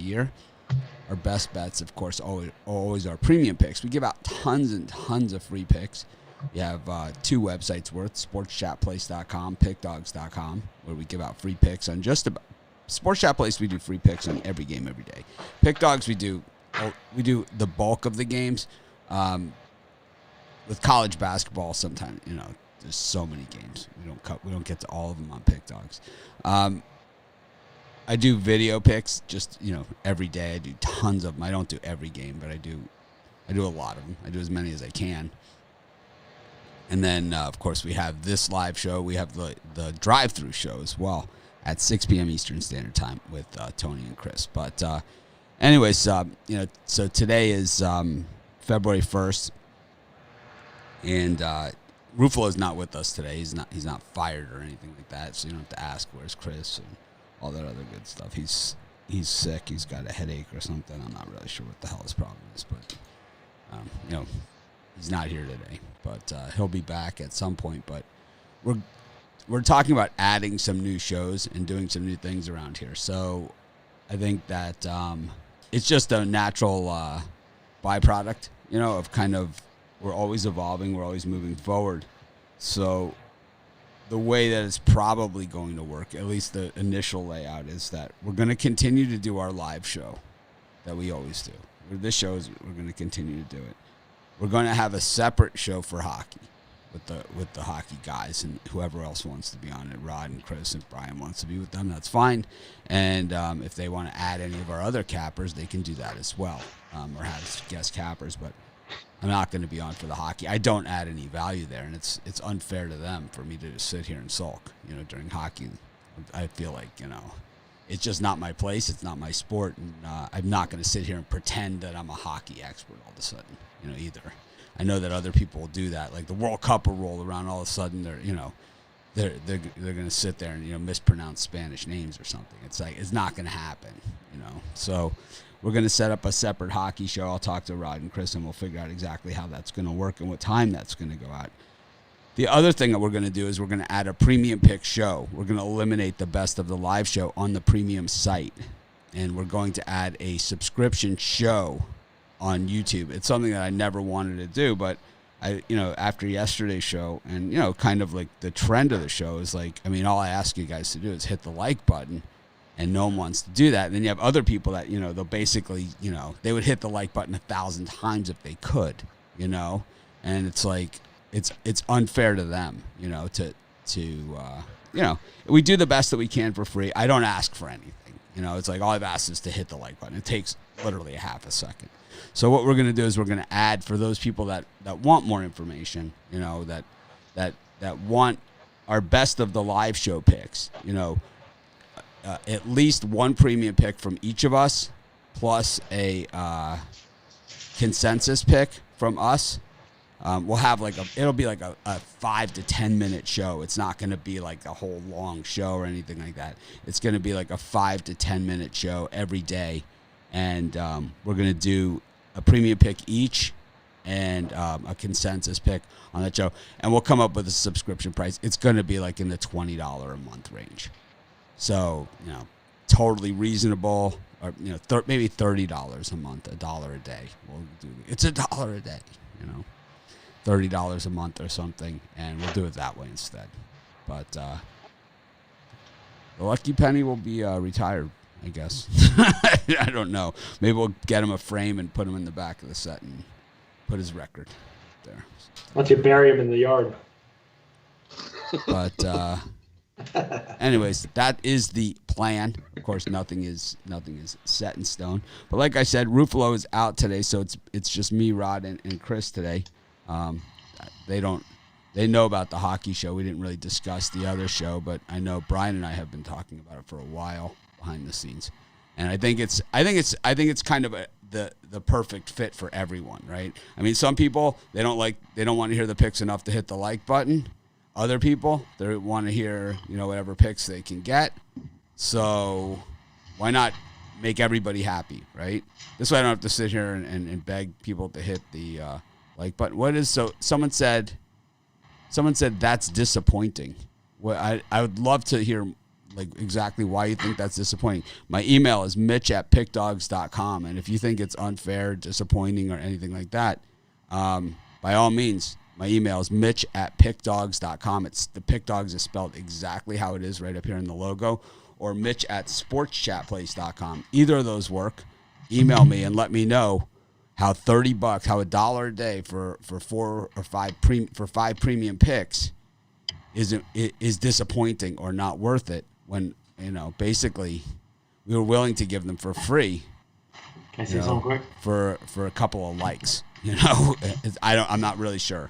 year. Our best bets, of course, always are premium picks. We give out tons and tons of free picks. You have 2 websites worth, sportschatplace.com, pickdogs.com, where we give out free picks on just about. Sports Chat Place, we do free picks on every game every day. Pick Dogs, we do the bulk of the games. With college basketball, sometimes, there's so many games. We don't get to all of them on Pick Dogs. I do video picks just, every day. I do tons of them. I don't do every game, but I do a lot of them. I do as many as I can. And then, of course, we have this live show. We have the drive-through show as well at 6 p.m. Eastern Standard Time with Tony and Chris. But anyways, so today is February 1st, and Ruffalo is not with us today. He's not fired or anything like that, so you don't have to ask where's Chris and all that other good stuff. He's sick. He's got a headache or something. I'm not really sure what the hell his problem is, but he's not here today. But he'll be back at some point. But we're talking about adding some new shows and doing some new things around here. So I think that it's just a natural byproduct, of kind of we're always evolving, we're always moving forward. So the way that it's probably going to work, at least the initial layout, is that we're going to continue to do our live show that we always do. This show we're going to continue to do it. We're going to have a separate show for hockey with the hockey guys and whoever else wants to be on it. Rod and Chris, and Brian wants to be with them, that's fine. And if they want to add any of our other cappers, they can do that as well, or have guest cappers. But I'm not going to be on for the hockey. I don't add any value there, and it's unfair to them for me to just sit here and sulk, during hockey. I feel like, it's just not my place. It's not my sport, and I'm not going to sit here and pretend that I'm a hockey expert all of a sudden, either. I know that other people will do that. Like the World Cup will roll around, all of a sudden they're going to sit there and mispronounce Spanish names or something. It's like it's not going to happen, So we're going to set up a separate hockey show. I'll talk to Rod and Chris, and we'll figure out exactly how that's going to work and what time that's going to go out. The other thing that we're going to do is we're going to add a premium pick show. We're going to eliminate the best of the live show on the premium site, and we're going to add a subscription show on YouTube. It's something that I never wanted to do, but after yesterday's show and, kind of like the trend of the show is like, all I ask you guys to do is hit the like button, and no one wants to do that. And then you have other people that, they'll basically, they would hit the like button 1,000 times if they could, and it's like, it's unfair to them, we do the best that we can for free. I don't ask for anything, it's like all I've asked is to hit the like button. It takes literally a half a second. So what we're going to do is we're going to add, for those people that want more information, that want our best of the live show picks, at least one premium pick from each of us, plus a consensus pick from us. We'll have it'll be like a 5 to 10 minute show. It's not going to be like a whole long show or anything like that. It's going to be like a 5 to 10 minute show every day. And we're going to do a premium pick each and a consensus pick on that show. And we'll come up with a subscription price. It's going to be like in the $20 a month range. So, totally reasonable, or, maybe $30 a month, $1 a day. It's $1 a day, $30 a month or something, and we'll do it that way instead. But the Lucky Penny will be retired, I guess. I don't know. Maybe we'll get him a frame and put him in the back of the set and put his record there. Why don't you bury him in the yard? But anyways, that is the plan. Of course, nothing is set in stone. But like I said, Ruffalo is out today, so it's just me, Rod, and Chris today. They know about the hockey show. We didn't really discuss the other show, but I know Brian and I have been talking about it for a while behind the scenes, and I think it's kind of the perfect fit for everyone, right? Some people they don't want to hear the picks enough to hit the like button. Other people they want to hear whatever picks they can get. So why not make everybody happy, right? This way I don't have to sit here and beg people to hit the like button. Someone said that's disappointing. Well, I would love to hear exactly why you think that's disappointing. My email is mitch@pickdogs.com, and if you think it's unfair, disappointing, or anything like that, by all means, my email is mitch@pickdogs.com. It's the Pick Dogs is spelled exactly how it is right up here in the logo, or mitch@sportschatplace.com. Either of those work. Email me and let me know how $30, how $1 a day for 4 or 5 for 5 premium picks is disappointing or not worth it, when basically we were willing to give them for free. Can I say something quick? For a couple of likes, I'm not really sure.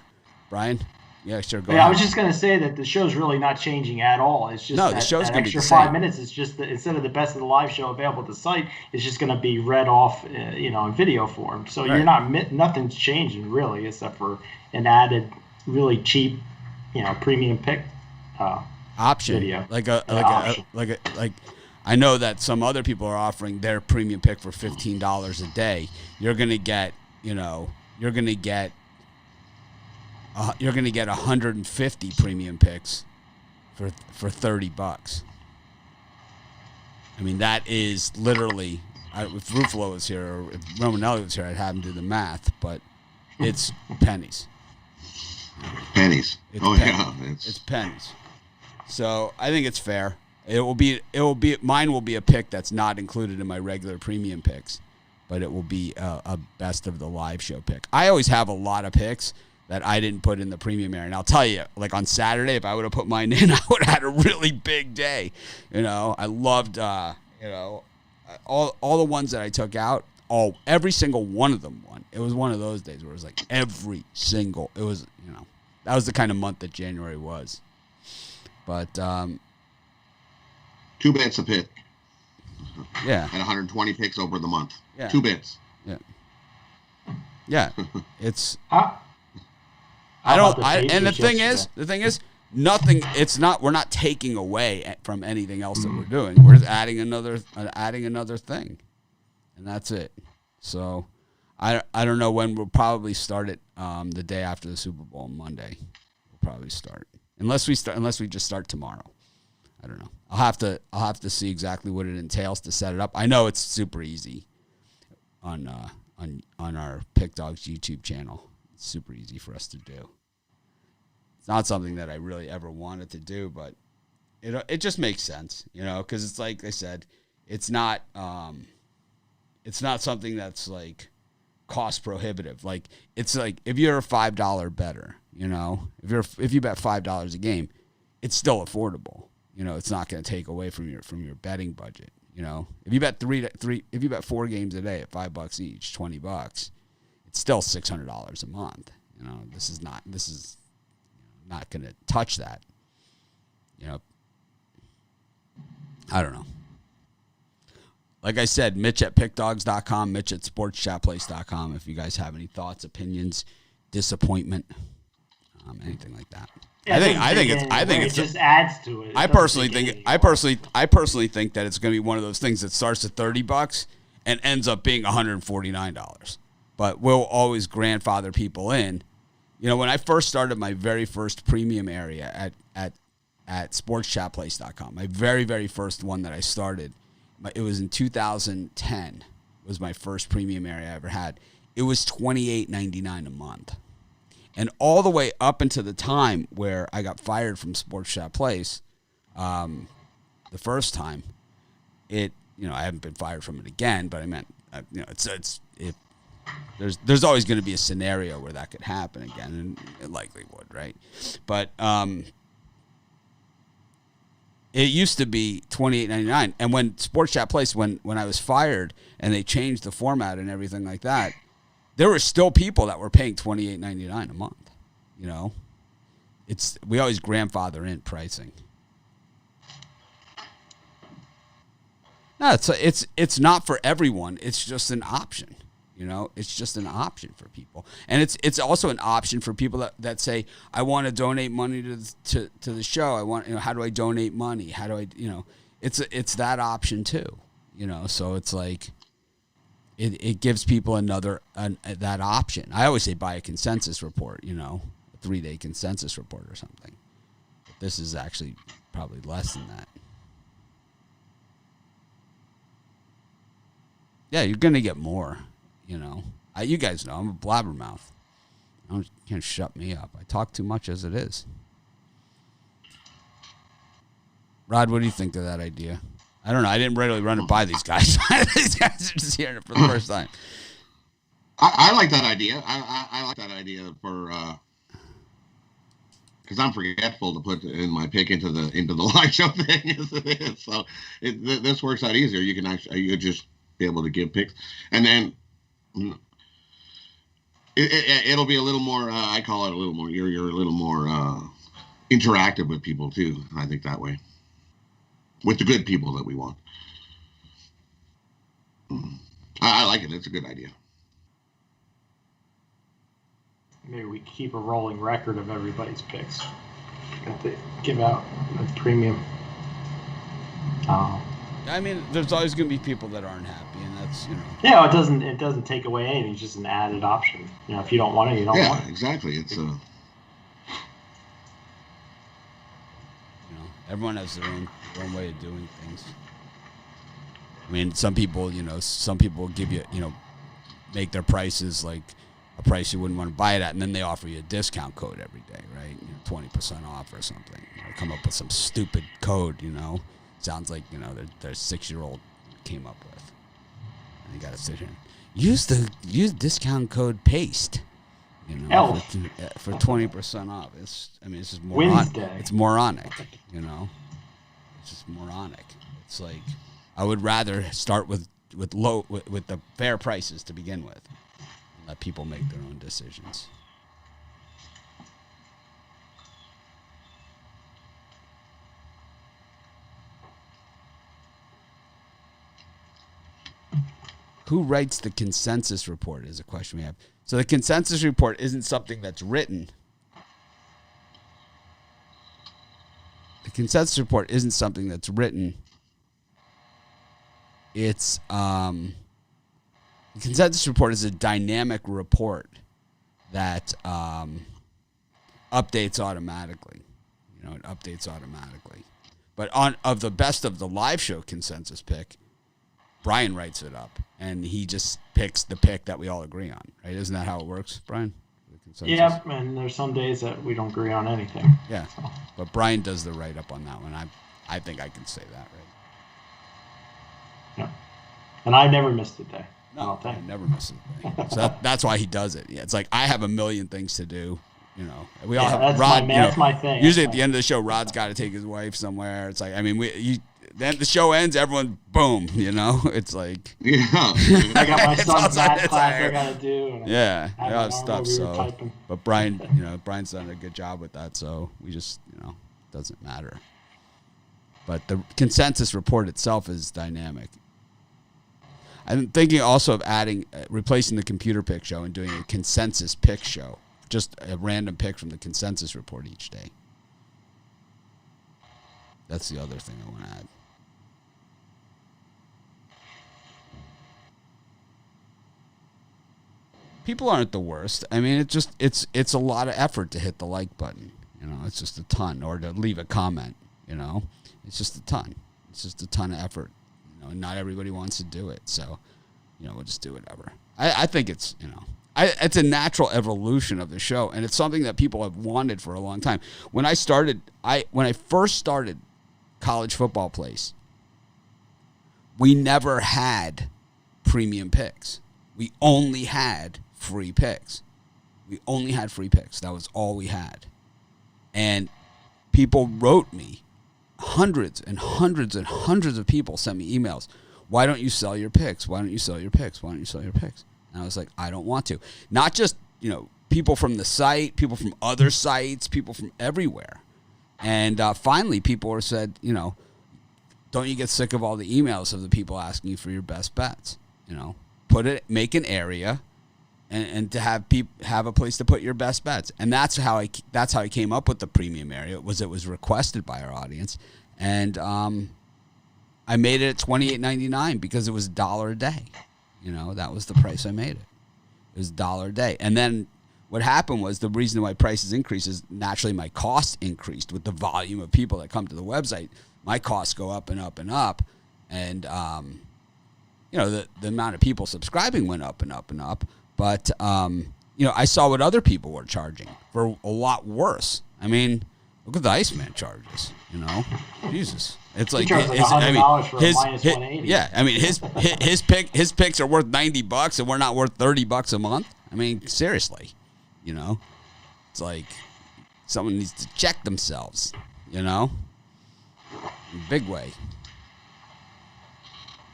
Brian? Yeah, sure. Go ahead. I was just going to say that the show's really not changing at all. It's just the show's that going to be extra the same. 5 minutes. It's just that instead of the best of the live show available at the site, it's just going to be read off, in video form. So right. You're not nothing's changing really, except for an added, really cheap, premium pick option video. I know that some other people are offering their premium pick for $15 a day. You're going to get 150 premium picks for $30. I mean, that is literally, if Ruffalo was here or if Romanelli was here, I'd have him do the math, but it's pennies. Pennies. It's pennies. So I think it's fair. Mine will be a pick that's not included in my regular premium picks, but it will be a best of the live show pick. I always have a lot of picks that I didn't put in the premium area. And I'll tell you, like on Saturday, if I would have put mine in, I would have had a really big day. I loved, all the ones that I took out, every single one of them won. It was one of those days where it was like that was the kind of month that January was. But 2 bits a pick. Yeah. And 120 picks over the month. Yeah. 2 bits. Yeah. Yeah. It's. The thing is, nothing. It's not. We're not taking away from anything else that we're doing. We're just adding another thing, and that's it. So, I don't know when we'll probably start it. The day after the Super Bowl on Monday, we'll probably start. Unless we just start tomorrow. I don't know. I'll have to see exactly what it entails to set it up. I know it's super easy on our Pick Dogs YouTube channel. It's super easy for us to do. It's not something that I really ever wanted to do, but it just makes sense, because it's like I said, it's not something that's like cost prohibitive. Like it's like if you're a $5 bettor, if you bet $5 a game, it's still affordable. It's not going to take away from your betting budget. If you bet if you bet 4 games a day at $5 each, $20, it's still $600 a month. This is not going to touch that. I don't know. Like I said, Mitch@pickdogs.com, Mitch@sportschatplace.com. If you guys have any thoughts, opinions, disappointment, anything like that. Yeah, I think it just adds to it. I personally think that it's going to be one of those things that starts at $30 and ends up being $149. But we'll always grandfather people in. When I first started my very first premium area at sportschatplace.com, my very, very first one that I started, it was in 2010, was my first premium area I ever had. It was $28.99 a month. And all the way up until the time where I got fired from Sports Chat Place, the first time, I haven't been fired from it again, but I meant, there's always going to be a scenario where that could happen again, and it likely would, right? But it used to be $28.99, and when Sports Chat Place, when I was fired and they changed the format and everything like that, there were still people that were paying $28.99 a month. We always grandfather in pricing. No, it's not for everyone. It's just an option. It's just an option for people, and it's also an option for people that say, I want to donate money to the show. I want, how do I donate money? How do I, it's that option too. So it's like. It gives people that option. I always say buy a consensus report, a 3-day consensus report or something. But this is actually probably less than that. Yeah, you're gonna get more. You know, you guys know I'm a blabbermouth. You can't shut me up. I talk too much as it is. Rod, what do you think of that idea? I don't know. I didn't really run it by these guys. These guys are just hearing it for the first time. I like that idea. I like that idea for because I'm forgetful to put in my pick into the live show thing as it is. So this works out easier. You can you just be able to give picks, and then it'll be a little more. I call it a little more. You're a little more interactive with people too. I think that way, with the good people that we want. I like it. It's a good idea. Maybe we keep a rolling record of everybody's picks. Got to give out a premium. I mean, there's always going to be people that aren't happy, and that's, you know. Yeah, it doesn't take away anything. It's just an added option. You know, if you don't want it, you don't want it. Yeah, exactly. It's You know, everyone has their own way of doing things. I mean, some people give you, you know, make their prices like a price you wouldn't want to buy it at, and then they offer you a discount code every day, right? You know, 20% off or something. You know, come up with some stupid code, you know. Sounds like, you know, their 6-year-old came up with. And you got to sit here and use discount code PASTE, you know, for 20% off. It's just moronic. It's moronic, you know. It's just moronic. It's like, I would rather start with the fair prices to begin with, and let people make their own decisions. Who writes the consensus report is a question we have. So the consensus report isn't something that's written. The consensus report isn't something that's written. It's the consensus report is a dynamic report that updates automatically. You know, it updates automatically. But of the best of the live show consensus pick, Brian writes it up, and he just picks the pick that we all agree on, right? Isn't that how it works, Brian? Yeah, and there's some days that we don't agree on anything. Yeah, so. But Brian does the write-up on that one. I think I can say that, right? Yeah, and I never missed a day. No, I never miss a day. So that's why he does it. Yeah, it's like I have a million things to do. You know, we all have. That's my thing. Usually at the end of the show, Rod's got to take his wife somewhere. It's like, I mean, then the show ends, everyone, boom, you know? It's like... Yeah. I got my son's math class I got to do. Yeah, I got stuff, so... But Brian, you know, Brian's done a good job with that, so we just, you know, it doesn't matter. But the consensus report itself is dynamic. I'm thinking also of replacing the computer pick show and doing a consensus pick show. Just a random pick from the consensus report each day. That's the other thing I want to add. People aren't the worst. I mean, it's a lot of effort to hit the like button. You know, it's just a ton, or to leave a comment. You know, it's just a ton. It's just a ton of effort. You know, not everybody wants to do it, so you know, we'll just do whatever. I think it's, you know, it's a natural evolution of the show, and it's something that people have wanted for a long time. When I first started College Football Place, we never had premium picks. We only had free picks. That was all we had. And people wrote me, hundreds and hundreds and hundreds of people sent me emails. Why don't you sell your picks? Why don't you sell your picks? Why don't you sell your picks? And I was like, I don't want to. Not just, you know, people from the site, people from other sites, people from everywhere. And finally, people said, you know, don't you get sick of all the emails of the people asking you for your best bets? You know, make an area, and to have a place to put your best bets. And that's how I came up with the premium area. It was requested by our audience, and I made it at $28.99 because it was $1 a day. You know, that was the price I made it. It was $1 a day, and then what happened was the reason why prices increased is naturally my costs increased with the volume of people that come to the website. My costs go up and up and up, and the amount of people subscribing went up and up and up. But, I saw what other people were charging for a lot worse. I mean, look at the Iceman charges, Jesus. It's like, $100 for a minus 180. Yeah, I mean, his picks are worth $90 and we're not worth $30 a month. I mean, seriously, it's like someone needs to check themselves, in a big way.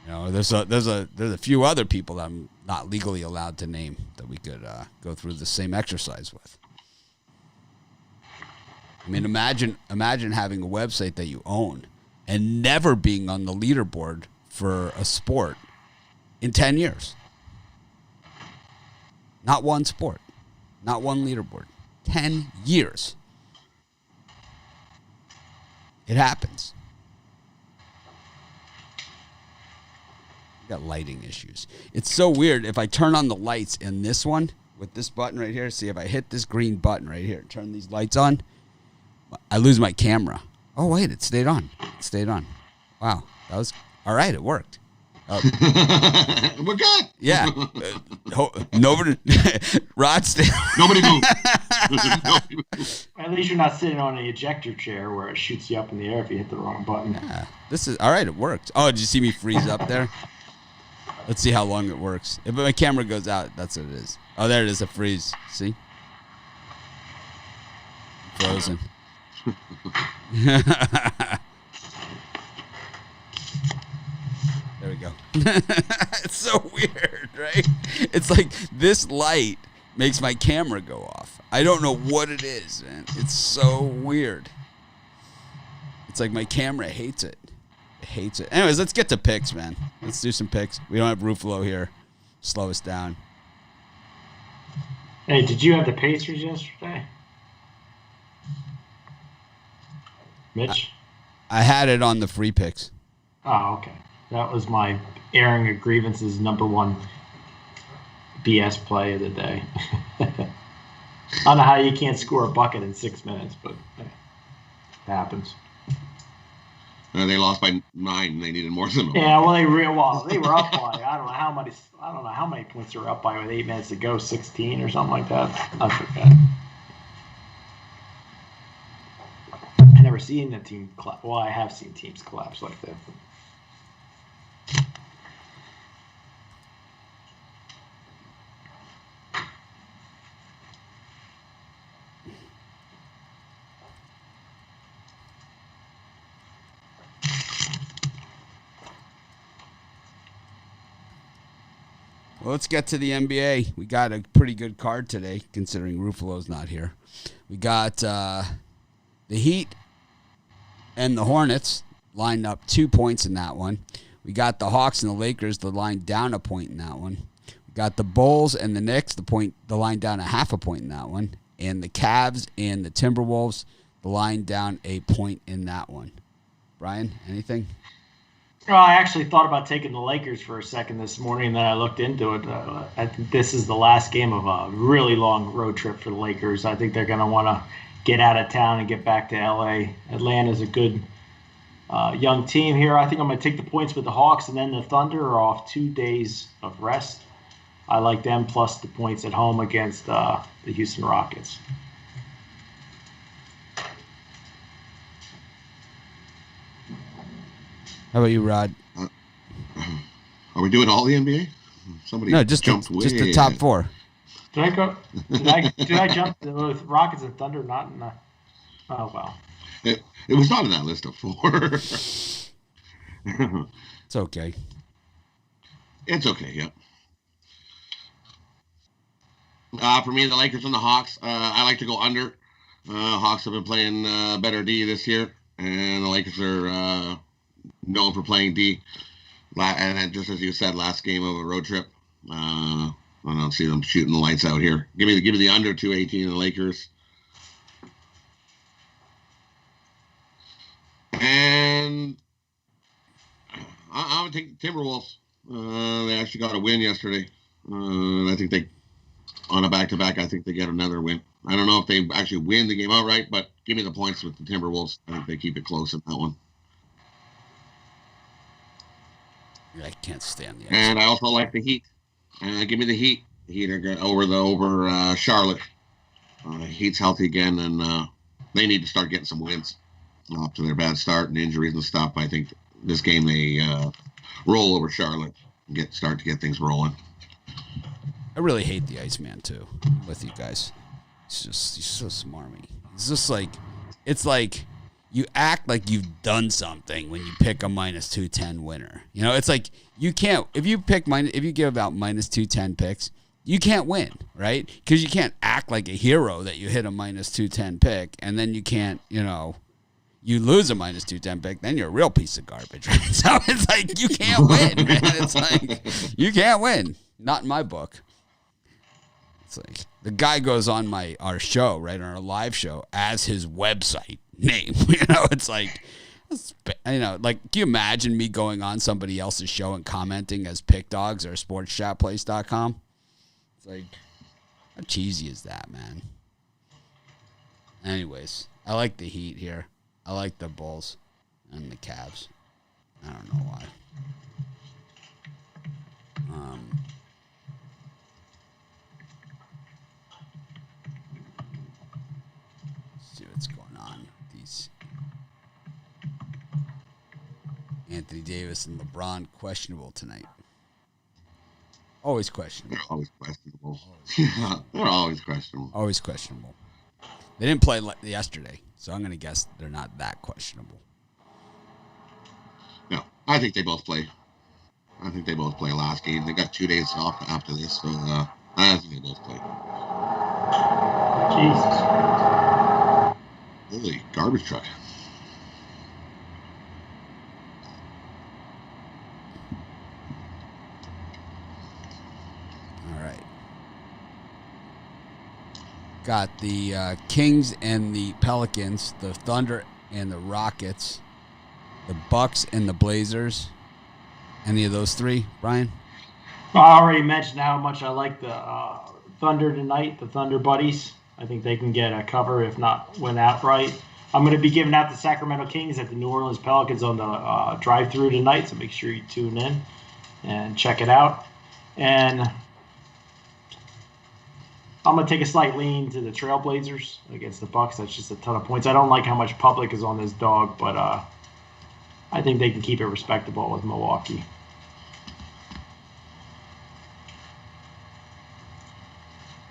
There's a few other people that I'm not legally allowed to name that we could go through the same exercise with. I mean, imagine having a website that you own and never being on the leaderboard for a sport in 10 years. Not one sport, not one leaderboard. 10 years. It happens. Got lighting issues. It's so weird. If I turn on the lights in this one with this button right here, see if I hit this green button right here, turn these lights on, I lose my camera. Oh, wait, it stayed on. Wow. That was all right. It worked. We're good. Yeah. Nobody, Rod, Nobody move. At least you're not sitting on an ejector chair where it shoots you up in the air if you hit the wrong button. Yeah. This is all right. It worked. Oh, did you see me freeze up there? Let's see how long it works. If my camera goes out, that's what it is. Oh, there it is, a freeze. See? Frozen. There we go. It's so weird, right? It's like this light makes my camera go off. I don't know what it is, man. It's so weird. It's like my camera hates it. It hates it. Anyways, let's get to picks, man. Let's do some picks. We don't have Ruffalo here. Slow us down. Hey, did you have the Pacers yesterday? Mitch? I had it on the free picks. Oh, okay. That was my airing of grievances #1 BS play of the day. I don't know how you can't score a bucket in 6 minutes, but it happens. They lost by 9. They needed more than that. Yeah, well, they were up by I don't know how many points they were up by with 8 minutes to go, 16 or something like that. I forget. I never seen a team collapse. Well, I have seen teams collapse like that. Well, let's get to the NBA. We got a pretty good card today, considering Ruffalo's not here. We got the Heat and the Hornets lined up 2 points in that one. We got the Hawks and the Lakers, the line down a point in that one. We got the Bulls and the Knicks, the line down a half a point in that one. And the Cavs and the Timberwolves, the line down a point in that one. Brian, anything? I actually thought about taking the Lakers for a second this morning, and then I looked into it. I think this is the last game of a really long road trip for the Lakers. I think they're going to want to get out of town and get back to L.A. Atlanta's a good young team here. I think I'm going to take the points with the Hawks, and then the Thunder are off 2 days of rest. I like them plus the points at home against the Houston Rockets. How about you, Rod? Are we doing all the NBA? Somebody just the top ahead. 4. Did I go? Did I jump with Rockets and Thunder? Not in the. Oh well. It was not in that list of 4. It's okay. It's okay. Yep. For me, the Lakers and the Hawks. I like to go under. Hawks have been playing better D this year, and the Lakers are known for playing D. And then just as you said, last game of a road trip. I don't see them shooting the lights out here. Give me the under 218 in the Lakers. And I'm going to take the Timberwolves. They actually got a win yesterday. I think they, on a back-to-back, I think they get another win. I don't know if they actually win the game outright, but give me the points with the Timberwolves. I think they keep it close in that one. I can't stand the ice. And I also like the Heat. Give me the Heat. The Heat are over Charlotte. Heat's healthy again, and they need to start getting some wins after their bad start and injuries and stuff. I think this game they roll over Charlotte and start to get things rolling. I really hate the Iceman too. I'm with you guys. He's so smarmy. It's just like, it's like you act like you've done something when you pick a minus 210 winner. You know, it's like you can't, if you give out minus 210 picks, you can't win, right? Because you can't act like a hero that you hit a minus 210 pick, and then you can't, you lose a minus 210 pick, then you're a real piece of garbage, right? So it's like you can't win, man. It's like you can't win. Not in my book. It's like the guy goes on our show, right, on our live show as his website name. It's like, like, can you imagine me going on somebody else's show and commenting as Pick Dogs or SportsChatPlace.com? It's like, how cheesy is that, man? Anyways, I like the Heat here. I like the Bulls and the Cavs. I don't know why. Let's see what's going on. These Anthony Davis and LeBron questionable tonight. Always questionable. They're always questionable. They're always questionable. Always questionable. They didn't play yesterday, so I'm going to guess they're not that questionable. No, I think they both play. I think they both play last game. They got 2 days off after this, so I think they both play. Jesus. Holy garbage truck. All right. Got the Kings and the Pelicans, the Thunder and the Rockets, the Bucks and the Blazers. Any of those three, Brian? I already mentioned how much I like the Thunder tonight, the Thunder Buddies. I think they can get a cover, if not win outright. I'm going to be giving out the Sacramento Kings at the New Orleans Pelicans on the drive-through tonight, so make sure you tune in and check it out. And I'm going to take a slight lean to the Trailblazers against the Bucks. That's just a ton of points. I don't like how much public is on this dog, but I think they can keep it respectable with Milwaukee.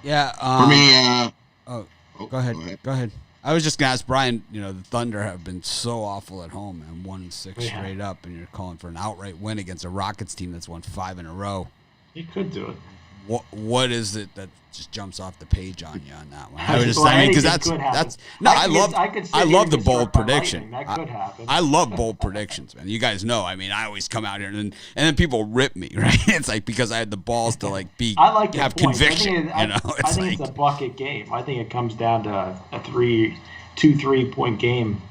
Yeah. For me, Go ahead. I was just going to ask Brian, the Thunder have been so awful at home and won 6 straight up, and you're calling for an outright win against a Rockets team that's won 5 in a row. He could do it. What is it that just jumps off the page on you on that one? I love the bold prediction. That could happen. I love bold predictions, man. You guys know. I mean, I always come out here and then people rip me, right? It's like because I had the balls to have conviction. I think it's a bucket game. I think it comes down to a 2-3 point game.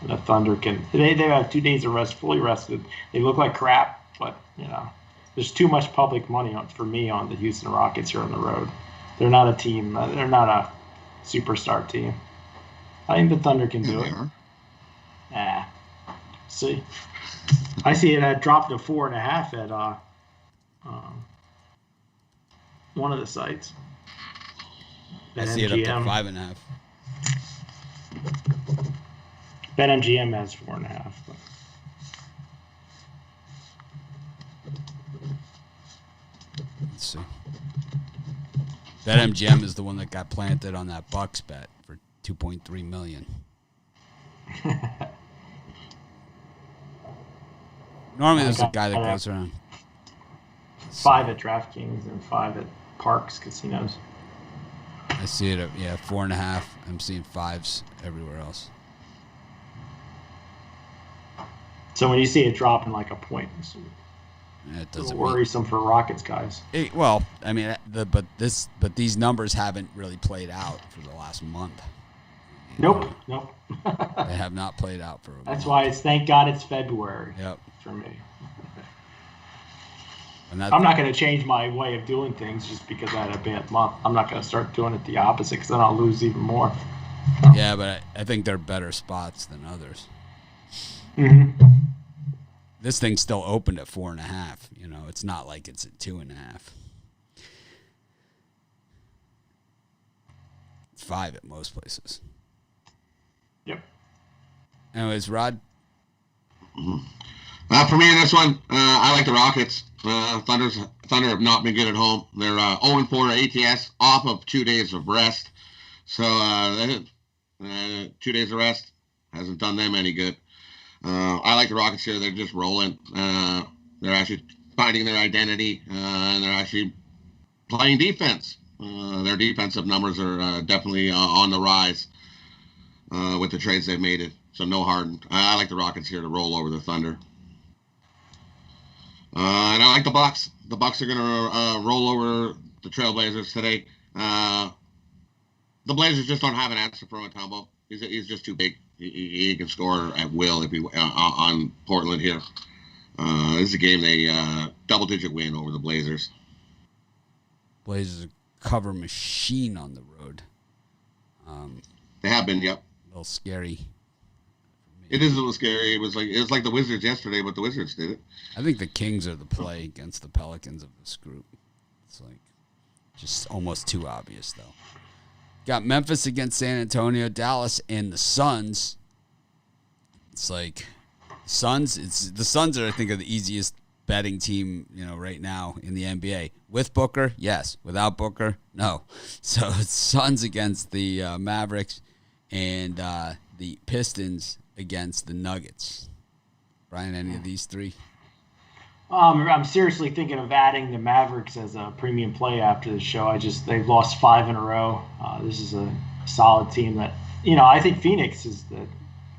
The Thunder they have 2 days of rest, fully rested. They look like crap, but there's too much public money for me on the Houston Rockets here on the road. They're not a team. They're not a superstar team. I think the Thunder can do it. See. I see it dropped to 4.5 at one of the sites. I see it up to 5.5. BetMGM has 4.5. Let's see. BetMGM is the one that got planted on that Bucks bet for $2.3 million. Normally, there's a guy that goes around. 5 at DraftKings and 5 at Parks Casinos. I see it at 4.5. I'm seeing 5s everywhere else. So when you see it dropping like a point, it doesn't. It's worrisome for Rockets guys. But these numbers haven't really played out for the last month. Nope. They have not played out for a month. That's why thank God it's February. Yep. For me. And I'm not going to change my way of doing things just because I had a bad month. I'm not going to start doing it the opposite because then I'll lose even more. Yeah, but I think they're better spots than others. Mm-hmm. this thing's still opened at 4.5. You know, it's not like it's at 2.5. It's 5 at most places. Yep. Anyways, Rod. For me in this one, I like the Rockets. Thunder have not been good at home. They're 0-4 ATS off of 2 days of rest. So 2 days of rest hasn't done them any good. I like the Rockets here. They're just rolling. They're actually finding their identity, and they're actually playing defense. Their defensive numbers are definitely on the rise with the trades they've made. So no Harden. I like the Rockets here to roll over the Thunder. And I like the Bucks. The Bucks are going to roll over the Trailblazers today. The Blazers just don't have an answer for Mutombo. He's just too big. He can score at will if he on Portland here. This is a game they double-digit win over the Blazers. Blazers a cover machine on the road. They have been, yep. A little scary. It is a little scary. It was like the Wizards yesterday, but the Wizards did it. I think the Kings are the play against the Pelicans of this group. It's like just almost too obvious, though. Got Memphis against San Antonio, Dallas, and the Suns. It's like the Suns are, I think, are the easiest betting team, you know, right now in the NBA. With Booker, yes. Without Booker, no. So it's Suns against the Mavericks and the Pistons against the Nuggets. Brian, any of these three? I'm seriously thinking of adding the Mavericks as a premium play after the show. They've lost 5 in a row. This is a solid team that, you know, I think Phoenix is the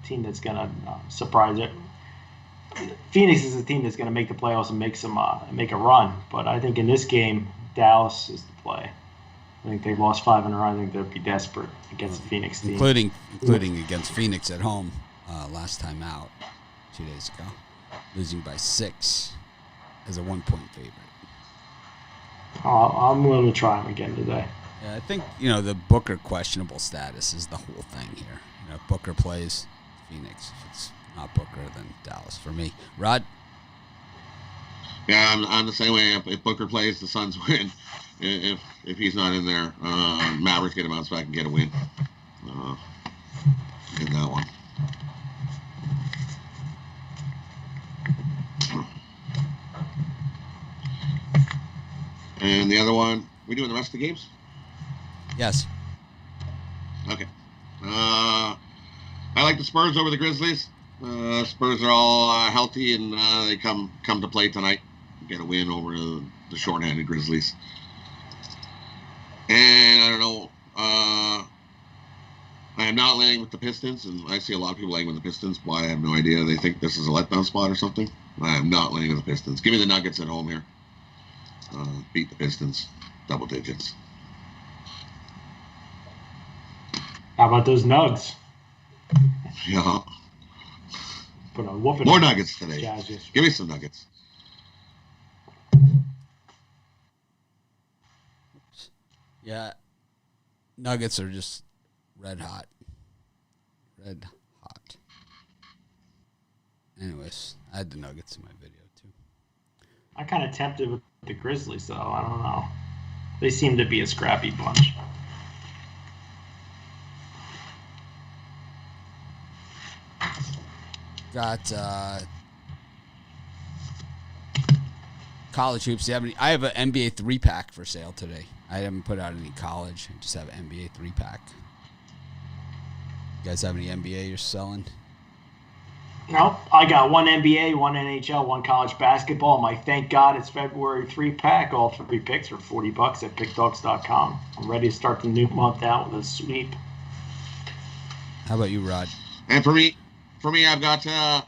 team that's going to surprise it. Phoenix is the team that's going to make the playoffs and make a run. But I think in this game, Dallas is the play. I think they've lost 5 in a row. I think they'll be desperate against the Phoenix team. Including against Phoenix at home last time out 2 days ago, losing by 6 as a 1-point favorite. I'm going to try them again today. Yeah, I think, you know, the Booker questionable status is the whole thing here. You know, if Booker plays, Phoenix. If it's not Booker, then Dallas for me. Rod? Yeah, I'm the same way. If Booker plays, the Suns win. If he's not in there, Mavericks get him out so I can get a win in that one. And the other one, we doing the rest of the games? Yes. Okay. I like the Spurs over the Grizzlies. Spurs are all healthy, and they come to play tonight. Get a win over the shorthanded Grizzlies. And I don't know. I am not laying with the Pistons, and I see a lot of people laying with the Pistons. Why, I have no idea. They think this is a letdown spot or something. I am not laying with the Pistons. Give me the Nuggets at home here. Beat the Pistons, double digits. How about those Nugs? Yeah. Put a whooping. More Nuggets today. Jazz. Give me some Nuggets. Yeah. Nuggets are just red hot. Red hot. Anyways, I had the Nuggets in my video too. I kind of tempted with the Grizzlies, though. I don't know. They seem to be a scrappy bunch. Got college hoops. I have an NBA 3-pack for sale today. I haven't put out any college. I just have an NBA 3-pack. You guys have any NBA you're selling? No, I got one NBA, one NHL, one college basketball. My thank God it's February 3-pack. All 3 picks are $40 at pickdogs.com. I'm ready to start the new month out with a sweep. How about you, Rod? And for me, I've got an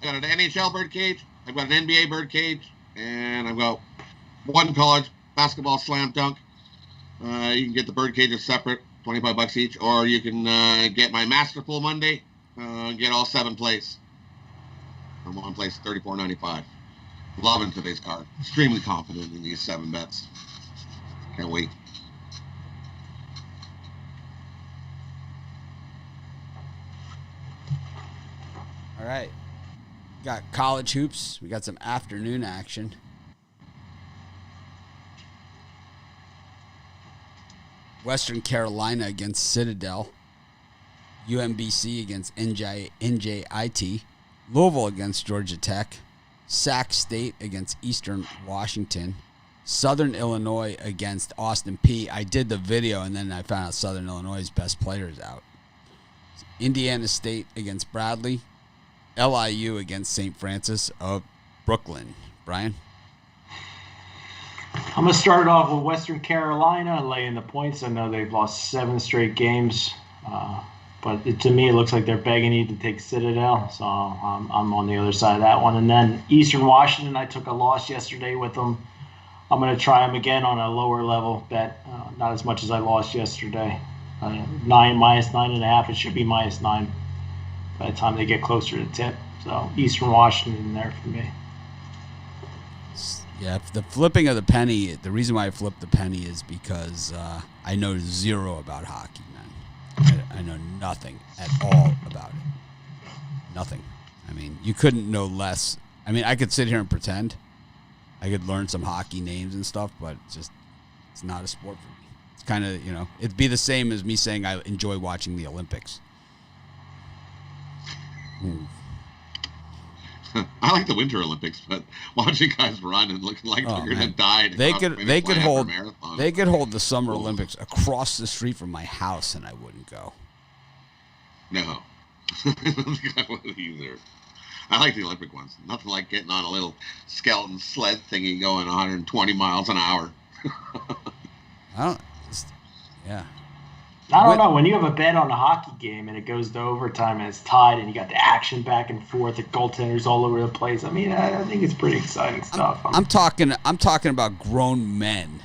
NHL birdcage, I've got an NBA birdcage, and I've got one college basketball slam dunk. You can get the birdcages separate, $25 each, or you can get my Masterful Monday, get all 7 plays. On one place, $34.95. Loving today's card. Extremely confident in these 7 bets. Can't wait. All right. Got college hoops. We got some afternoon action. Western Carolina against Citadel. UMBC against NJIT. Louisville against Georgia Tech. Sac State against Eastern Washington. Southern Illinois against Austin P. I did the video, and then I found out Southern Illinois' best player is out. Indiana State against Bradley. LIU against St. Francis of Brooklyn. Brian? I'm going to start off with Western Carolina, laying the points. I know they've lost 7 straight games, but to me it looks like they're begging you to take Citadel, so I'm on the other side of that one. And then Eastern Washington, I took a loss yesterday with them. I'm going to try them again on a lower level bet, not as much as I lost yesterday. Minus 9.5. It should be minus 9 by the time they get closer to tip. So Eastern Washington there for me. Yeah, the flipping of the penny, the reason why I flipped the penny is because I know zero about hockey, man. I know nothing at all about it. Nothing. I mean, you couldn't know less. I mean, I could sit here and pretend. I could learn some hockey names and stuff, but it's not a sport for me. It's kind of, it'd be the same as me saying I enjoy watching the Olympics. I like the Winter Olympics, but watching guys run and looking like they're gonna die. They could hold the Summer Olympics across the street from my house, and I wouldn't go. No, I don't think I would either. I like the Olympic ones. Nothing like getting on a little skeleton sled thingy going 120 miles an hour. I don't know. When you have a bet on a hockey game and it goes to overtime and it's tied and you got the action back and forth, the goaltenders all over the place. I mean, I think it's pretty exciting stuff. I'm talking about grown men,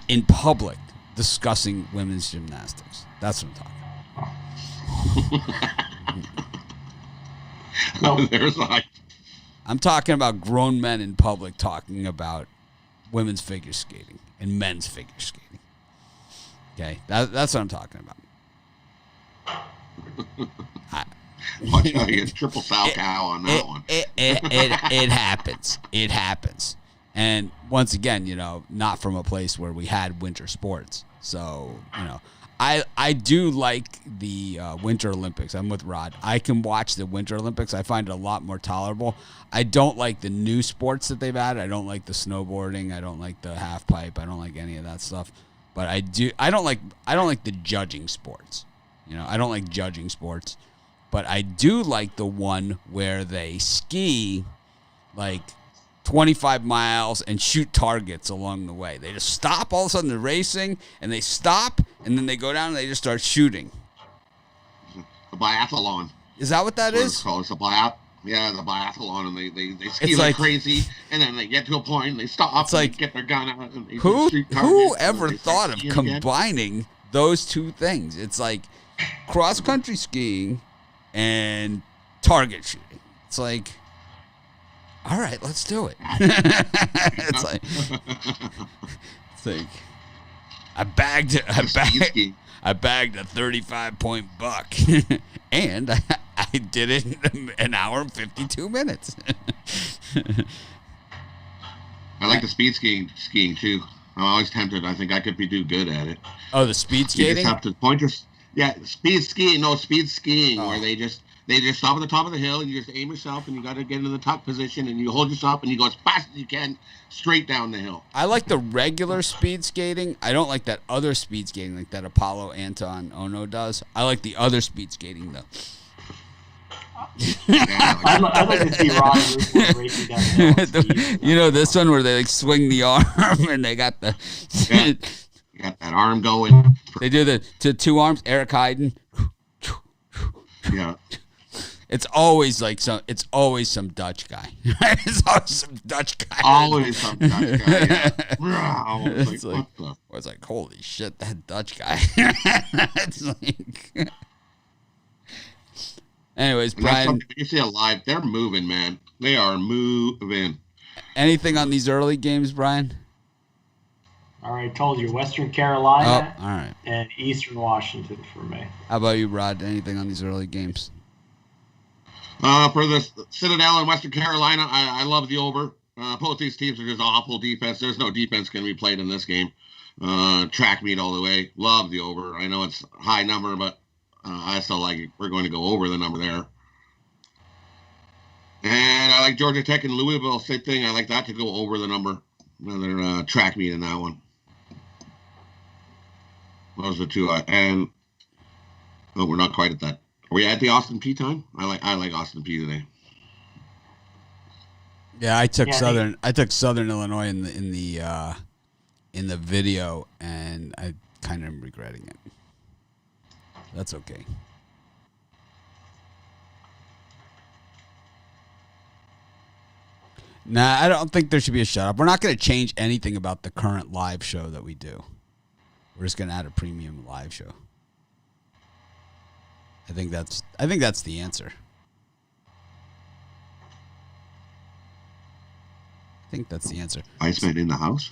in public discussing women's gymnastics. That's what I'm talking about. There's like. I'm talking about grown men in public talking about women's figure skating and men's figure skating. Okay, that's what I'm talking about. Watch out, you get triple sow cow on that one. It happens. It happens. And once again, not from a place where we had winter sports. So, I do like the Winter Olympics. I'm with Rod. I can watch the Winter Olympics. I find it a lot more tolerable. I don't like the new sports that they've added. I don't like the snowboarding. I don't like the half pipe. I don't like any of that stuff. But I don't like the judging sports. I don't like judging sports. But I do like the one where they ski like 25 miles and shoot targets along the way. They just stop, all of a sudden they're racing, and they stop, and then they go down and they just start shooting. The biathlon. Is that what that is? It's called. It's the biathlon, and they ski like crazy, and then they get to a point, and they stop, it's like, they get their gun out, and they who ever thought of combining those two things? It's like cross-country skiing and target shooting. It's like, all right, let's do it. it's like I bagged a 35-point buck, and I did it in an hour and 52 minutes. I like the speed skiing too. I'm always tempted. I think I could do good at it. Oh, the speed skating? You just have to point your... Yeah, speed skiing. No, speed skiing, where they just stop at the top of the hill, and you just aim yourself, and you got to get into the tuck position, and you hold yourself, and you go as fast as you can straight down the hill. I like the regular speed skating. I don't like that other speed skating like that Apollo Anton Ono does. I like the other speed skating, though. I'd like to see Rod racing down the hill. This one where they swing the arm, and they got the... You got that arm going. They do the two arms. Eric Heiden. Yeah. It's always some Dutch guy. It's always some Dutch guy. Always some Dutch guy. Yeah. It's like, holy shit, that Dutch guy. It's like. Anyways, Brian. You see it live. They're moving, man. They are moving. Anything on these early games, Brian? All right, told you Western Carolina all right. and Eastern Washington for me. How about you, Rod? Anything on these early games? For the Citadel in Western Carolina, I love the over. Both these teams are just awful defense. There's no defense going to be played in this game. Track meet all the way. Love the over. I know it's a high number, but I still like it. We're going to go over the number there. And I like Georgia Tech and Louisville. Same thing. I like that to go over the number. Another track meet in that one. Those are the two. We're not quite at that. Are we at the Austin P time? I like Austin P today. Yeah, I took Southern Illinois in the video, and I kind of am regretting it. That's okay. Nah, I don't think there should be a shut up. We're not going to change anything about the current live show that we do. We're just going to add a premium live show. I think that's the answer. I think that's the answer. Iceman in the house?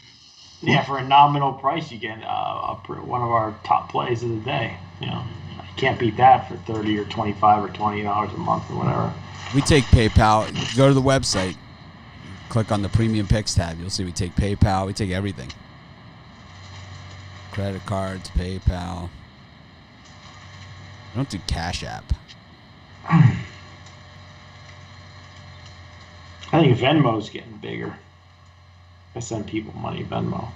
Yeah, for a nominal price, you get one of our top plays of the day. You know, you can't beat that for $30 or $25 or $20 a month or whatever. We take PayPal. Go to the website. Click on the Premium Picks tab. You'll see we take PayPal. We take everything. Credit cards, PayPal. I don't do Cash App. I think Venmo's getting bigger. I send people money Venmo.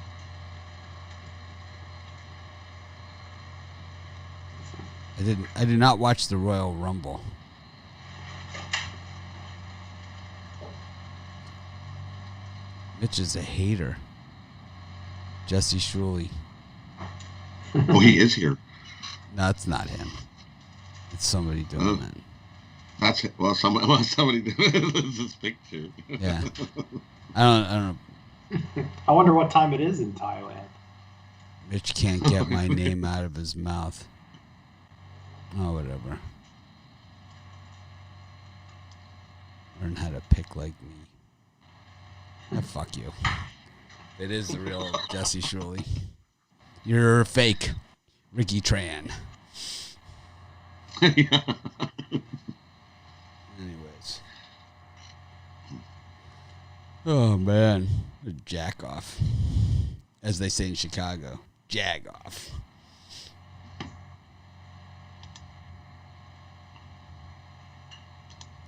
I did not watch the Royal Rumble. Mitch is a hater. Jesse Shuley. Oh, he is here. No, it's not him. It's somebody doing that. That's it. Well, somebody does this picture. Yeah. I don't know. I wonder what time it is in Thailand. Mitch can't get my name out of his mouth. Oh, whatever. Learn how to pick like me. Oh, fuck you. It is the real Jesse Shirley. You're fake, Ricky Tran. Yeah. Anyways. Oh, man. Jack off. As they say in Chicago. Jag off.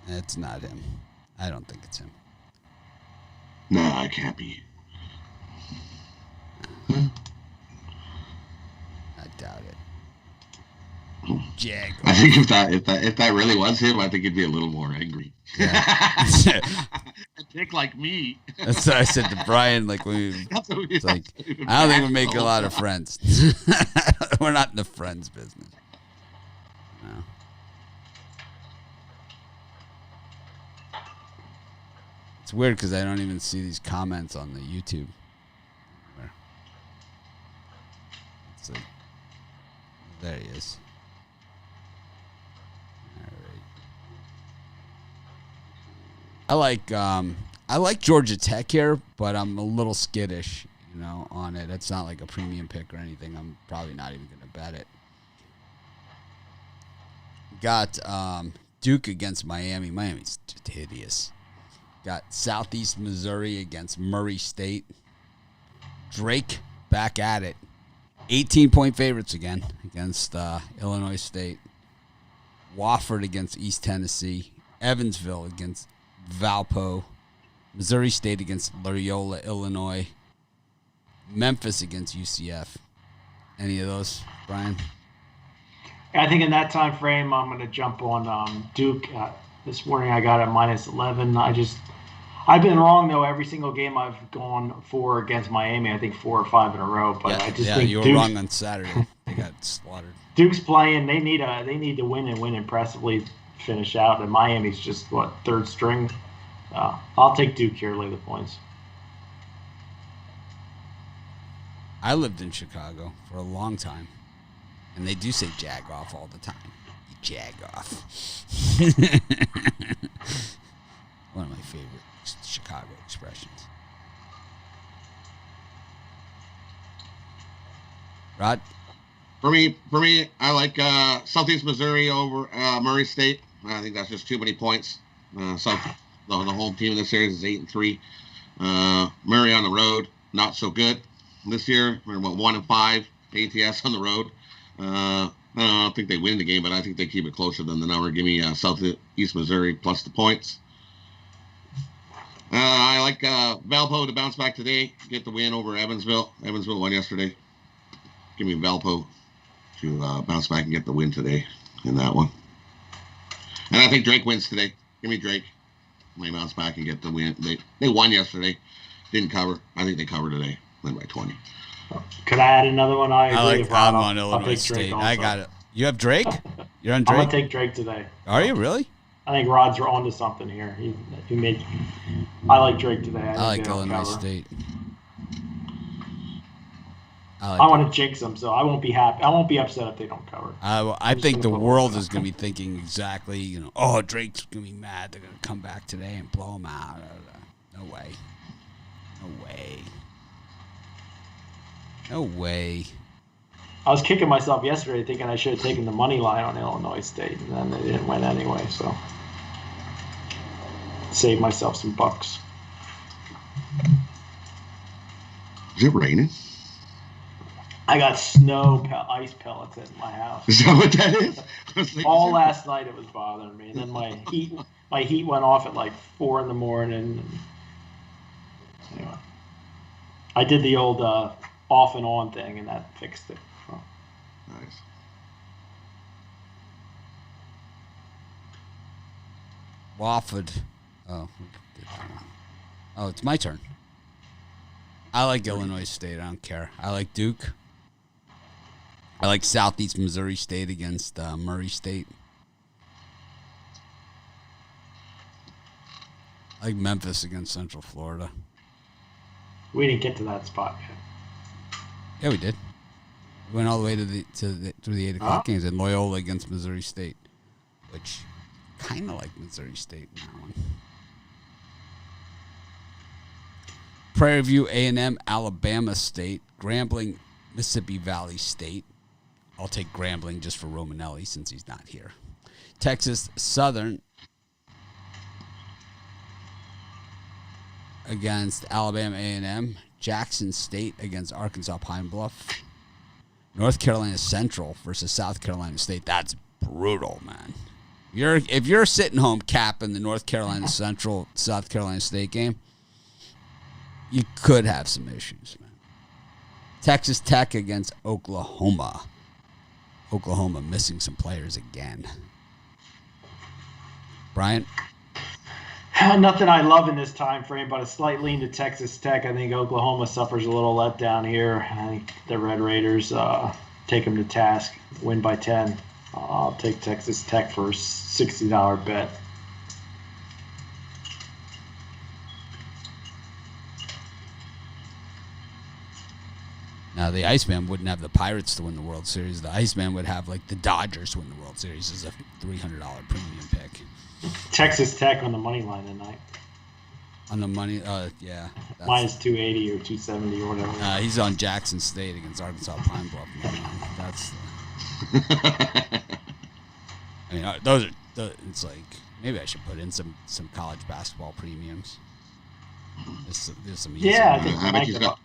It's not him. I don't think it's him. No, it can't be. I doubt it. Jag off. I think if that really was him, I think he'd be a little more angry. Yeah. A dick like me. That's what I said to Brian. Like it's like I don't think we're making a lot of friends. We're not in the friends business. No. It's weird because I don't even see these comments on the YouTube. It's like, there he is. All right. I like Georgia Tech here, but I'm a little skittish, on it. It's not like a premium pick or anything. I'm probably not even going to bet it. Got Duke against Miami. Miami's just hideous. Got Southeast Missouri against Murray State. Drake back at it. 18-point favorites again against Illinois State. Wofford against East Tennessee. Evansville against Valpo. Missouri State against Loyola, Illinois. Memphis against UCF. Any of those, Brian? I think in that time frame, I'm going to jump on Duke. This morning I got it -11. I've been wrong, though. Every single game I've gone for against Miami, I think 4 or 5 in a row. But I just think you were wrong on Saturday. They got slaughtered. Duke's playing. They need to win and win impressively, finish out. And Miami's just, third string? I'll take Duke here, lay the points. I lived in Chicago for a long time, and they do say jag off all the time. You jag off. One of my favorite Chicago expressions. Rod? For me, I like Southeast Missouri over Murray State. I think that's just too many points. So the home team in this series is 8-3. Murray on the road, not so good this year. We're 1-5 ATS on the road. I don't think they win the game, but I think they keep it closer than the number. Give me Southeast Missouri plus the points. I like Valpo to bounce back today, get the win over Evansville. Evansville won yesterday. Give me Valpo to bounce back and get the win today in that one. And I think Drake wins today. Give me Drake. They bounce back and get the win. They won yesterday. Didn't cover. I think they cover today. Win by 20. Could I add another one? I agree. I'm on Illinois State. I got it. You have Drake? You're on Drake? I'm going to take Drake today. Are you really? I think Rod's on to something here. He made. I like Drake today. I like Illinois State. I want to jinx them, so I won't be happy. I won't be upset if they don't cover. I think the world is going to be thinking exactly, oh, Drake's going to be mad. They're going to come back today and blow him out. No way. No way. No way. I was kicking myself yesterday thinking I should have taken the money line on Illinois State, and then they didn't win anyway, so saved myself some bucks. Is it raining? I got ice pellets at my house. Is that what that is? All last night it was bothering me, and then my heat went off at like 4 a.m. Anyway, I did the old off and on thing, and that fixed it. So. Nice. Wofford. Oh, it's my turn. I like Illinois State. I don't care. I like Duke. I like Southeast Missouri State against Murray State. I like Memphis against Central Florida. We didn't get to that spot yet. Yeah, we did. We went all the way through the 8 o'clock games, and Loyola against Missouri State, which kind of like Missouri State in that one. Prairie View A&M, Alabama State, Grambling, Mississippi Valley State. I'll take Grambling just for Romanelli since he's not here. Texas Southern against Alabama A&M. Jackson State against Arkansas Pine Bluff. North Carolina Central versus South Carolina State. That's brutal, man. If you're sitting home capping the North Carolina Central South Carolina State game, you could have some issues, man. Texas Tech against Oklahoma. Oklahoma missing some players again. Brian? Nothing I love in this time frame, but a slight lean to Texas Tech. I think Oklahoma suffers a little letdown here. I think the Red Raiders take them to task, win by 10. I'll take Texas Tech for a $60 bet. Now, the Iceman wouldn't have the Pirates to win the World Series. The Iceman would have, like, the Dodgers win the World Series as a $300 premium pick. Texas Tech on the money line tonight. On the money, yeah. Minus 280 or 270 or whatever. He's on Jackson State against Arkansas Pine Bluff. That's. I mean, those are. It's like maybe I should put in some college basketball premiums. There's some easy yeah, I bet he's got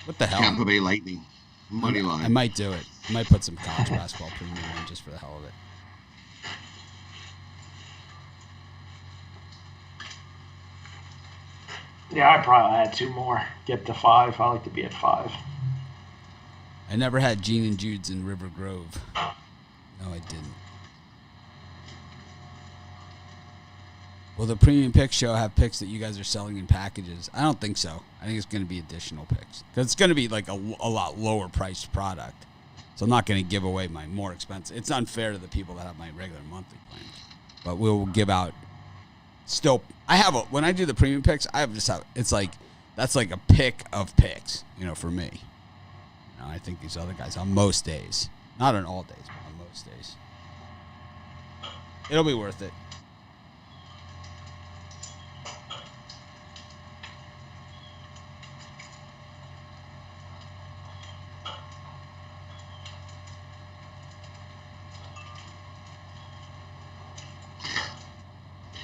what the hell? Tampa Bay Lightning money line. I might do it. I might put some college basketball premium in just for the hell of it. Yeah, I probably had 2 more. Get to 5. I like to be at 5. I never had Gene and Jude's in River Grove. No, I didn't. Will the Premium Pick Show have picks that you guys are selling in packages? I don't think so. I think it's going to be additional picks. Because it's going to be like a lot lower priced product. So I'm not going to give away my more expensive. It's unfair to the people that have my regular monthly plan. But we'll give out. Still, when I do the premium picks, it's like, that's like a pick of picks, for me. I think these other guys on most days, not on all days, but on most days. It'll be worth it.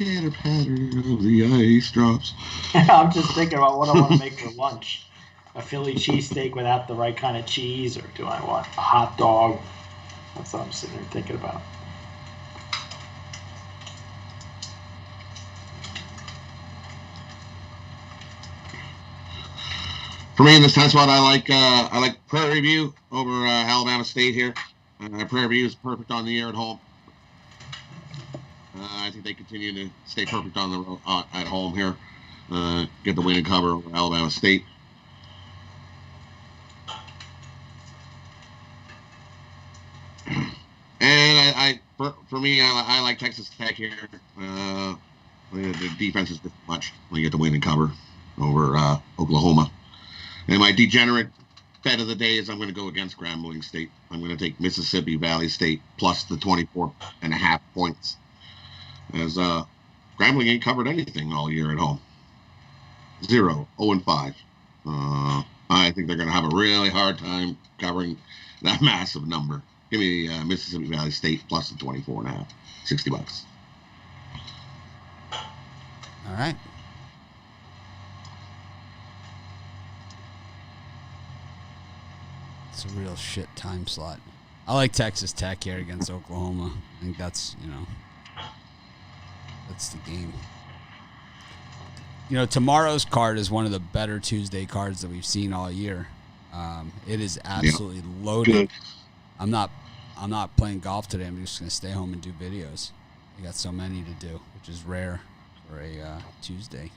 Pitter-patter of the ice drops. I'm just thinking about what I want to make for lunch. A Philly cheesesteak without the right kind of cheese, or do I want a hot dog? That's what I'm sitting there thinking about. For me in this time spot, I like Prairie View over Alabama State here. Prairie View is perfect on the year at home. I think they continue to stay perfect on the road, at home here. Get the win and cover over Alabama State. And for me, I like Texas Tech here. The defense is just much. We get the win and cover over Oklahoma. And my degenerate bet of the day is I'm going to go against Grambling State. I'm going to take Mississippi Valley State plus the 24.5 points. As Grambling ain't covered anything all year at home. 0-5. I think they're going to have a really hard time covering that massive number. Give me Mississippi Valley State plus the 24.5. $60. All right. It's a real shit time slot. I like Texas Tech here against Oklahoma. I think that's, that's the game. Tomorrow's card is one of the better Tuesday cards that we've seen all year. It is absolutely loaded. Good. I'm not playing golf today. I'm just going to stay home and do videos. I got so many to do, which is rare for a Tuesday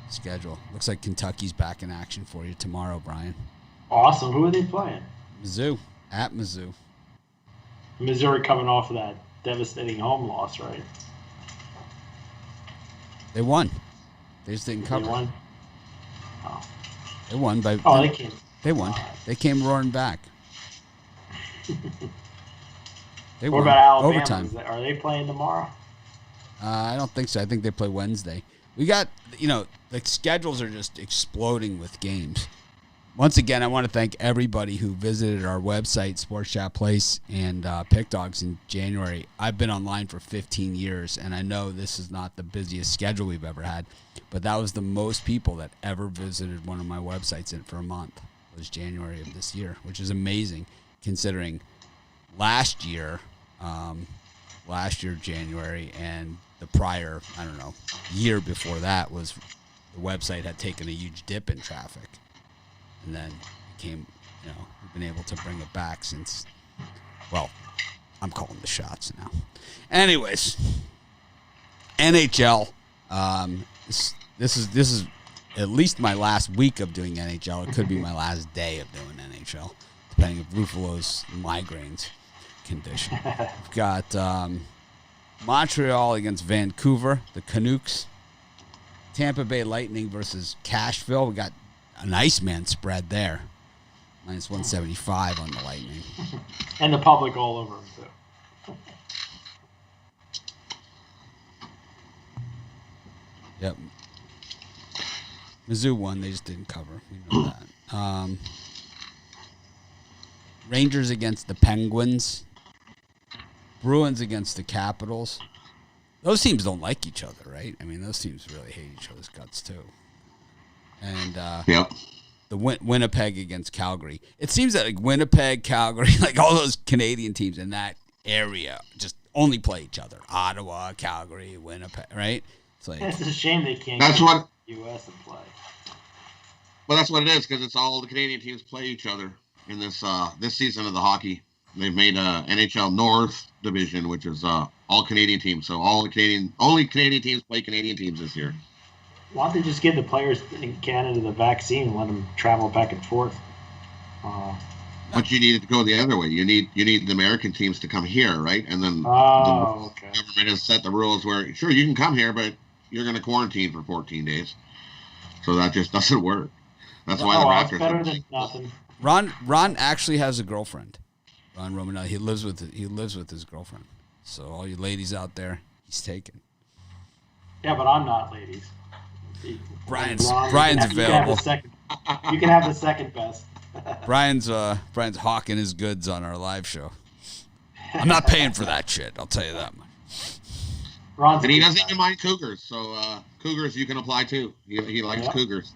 schedule. Looks like Kentucky's back in action for you tomorrow, Brian. Awesome. Who are they playing? Mizzou. At Mizzou. Missouri coming off of that devastating home loss, right? They won. They just didn't cover. They won? Oh. They won by... Oh, they came. They won. They came roaring back. They What won. about Alabama? Overtime. Are they playing tomorrow? I don't think so. I think they play Wednesday. We got, the schedules are just exploding with games. Once again, I want to thank everybody who visited our website, Sports Chat Place, and Pick Dogs in January. I've been online for 15 years, and I know this is not the busiest schedule we've ever had, but that was the most people that ever visited one of my websites for a month, was January of this year, which is amazing considering last year January, and the prior, year before that was the website had taken a huge dip in traffic. And then it came, we've been able to bring it back since, I'm calling the shots now. Anyways, NHL. This is at least my last week of doing NHL. It could be my last day of doing NHL, depending on Ruffalo's migraines condition. We've got Montreal against Vancouver, the Canucks. Tampa Bay Lightning versus Cashville. We got an Iceman spread there. Minus 175 on the Lightning. And the public all over them, too. Yep. Mizzou won. They just didn't cover. We know that. Rangers against the Penguins. Bruins against the Capitals. Those teams don't like each other, right? I mean, those teams really hate each other's guts, too. And the Winnipeg against Calgary. It seems that Winnipeg, Calgary, all those Canadian teams in that area just only play each other. Ottawa, Calgary, Winnipeg, right? It's it's a shame they can't get the U.S. and play. Well, that's what it is, because it's all the Canadian teams play each other in this season of the hockey. They've made a NHL North division, which is all Canadian teams. So only Canadian teams play Canadian teams this year. Why don't they just give the players in Canada the vaccine and let them travel back and forth? But you need it to go the other way. You need the American teams to come here, right? And then the government has set the rules where, sure, you can come here, but you're going to quarantine for 14 days. So that just doesn't work. That's why the Raptors. It's better than nothing. Ron actually has a girlfriend. Ron Romanelli. He lives with his girlfriend. So all you ladies out there, he's taken. Yeah, but I'm not, ladies. Brian's available. You can have the second best. Brian's hawking his goods on our live show. I'm not paying for that shit. I'll tell you that much. Ron's a And he good doesn't guy. even mind Cougars. So Cougars you can apply too. He likes Yep. Cougars.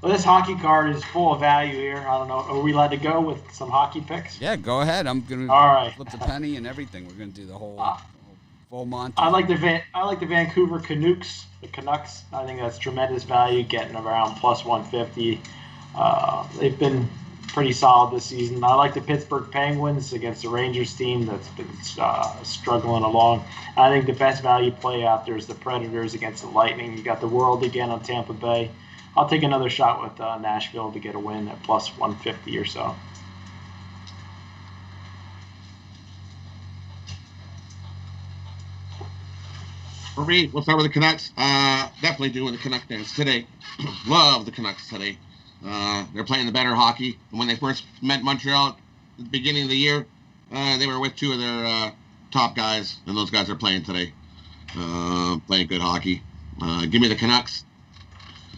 Well, this hockey card is full of value here. I don't know. Are we allowed to go with some hockey picks? Yeah, go ahead. I'm gonna All right. flip the penny and everything. We're gonna do the whole full Monty. I like the Vancouver Canucks. The Canucks. I think that's tremendous value, getting around plus 150. They've been pretty solid this season. I like the Pittsburgh Penguins against the Rangers team that's been struggling along. I think the best value play out there is the Predators against the Lightning. You got the World again on Tampa Bay. I'll take another shot with Nashville to get a win at plus 150 or so. For me, we'll start with the Canucks. Definitely doing the Canuck dance today. Love the Canucks today. They're playing the better hockey. And when they first met Montreal at the beginning of the year, they were with two of their top guys, and those guys are playing today. Playing good hockey. Give me the Canucks.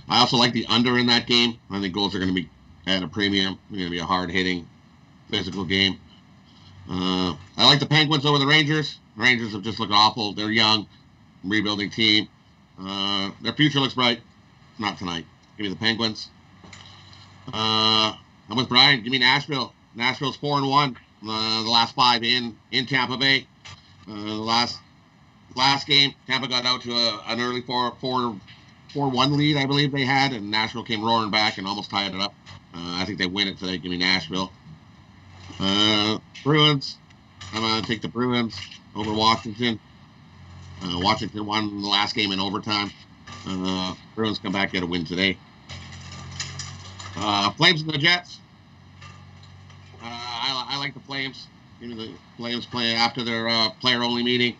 I also like the under in that game. I think goals are going to be at a premium. It's going to be a hard-hitting, physical game. I like the Penguins over the Rangers. The Rangers have just looked awful. They're young, rebuilding team. Their future looks bright. Not tonight. Give me the Penguins. I'm with Brian. Give me Nashville. Nashville's 4-1. The last 5 in Tampa Bay. The last game, Tampa got out to an early 4-1 lead, I believe they had, and Nashville came roaring back and almost tied it up. I think they win it today. Give me Nashville. Bruins. I'm going to take the Bruins over Washington. Washington won the last game in overtime. Bruins come back, get a win today. Flames and the Jets. I like the Flames. Give me the Flames play after their player-only meeting.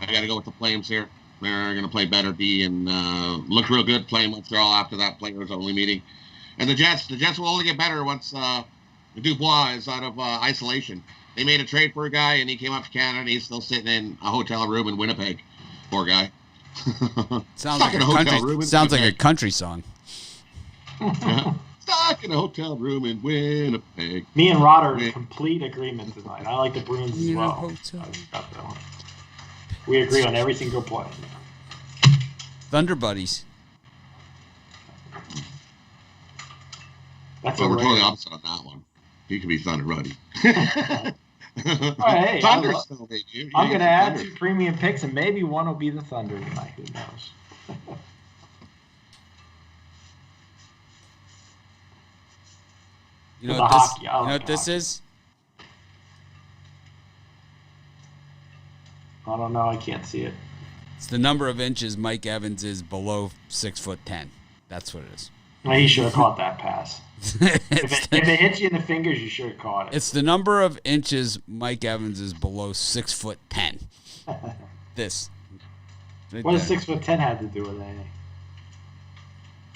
I got to go with the Flames here. They're going to play better D and look real good playing Montreal after that players-only meeting. And the Jets will only get better once Dubois is out of isolation. They made a trade for a guy, and he came up to Canada, and he's still sitting in a hotel room in Winnipeg. Poor guy. Sounds like a country song. Yeah. Stuck in a hotel room in Winnipeg. Me and Rod are in complete agreement tonight. I like the Bruins as well. Hotel. Got that one. We agree on every single play. Thunder Buddies. We're totally opposite on that one. He could be Thunder Buddy. Hey, Thunder still, maybe. I'm going to add 2 premium picks, and maybe one will be the Thunder tonight. Who knows? You know what this is? I don't know. I can't see it. It's the number of inches Mike Evans is below 6'10". That's what it is. Well, he should have caught that pass. if it hits you in the fingers, you should have caught it. It's the number of inches Mike Evans is below 6'10". This. Right what does 6'10" have to do with anything?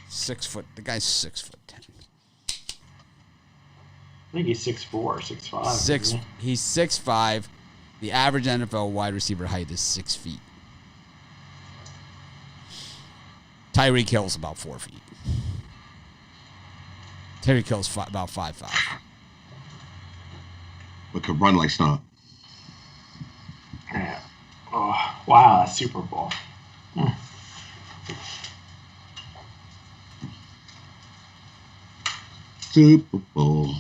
6 foot. The guy's 6'10". I think he's 6'4", 6'5". He's 6'5". The average NFL wide receiver height is 6 feet. Tyreek Hill's about 4 feet. Tyreek Hill's about 5'5". But could run like snot. Yeah. Oh, wow, that's Super Bowl. Super Bowl.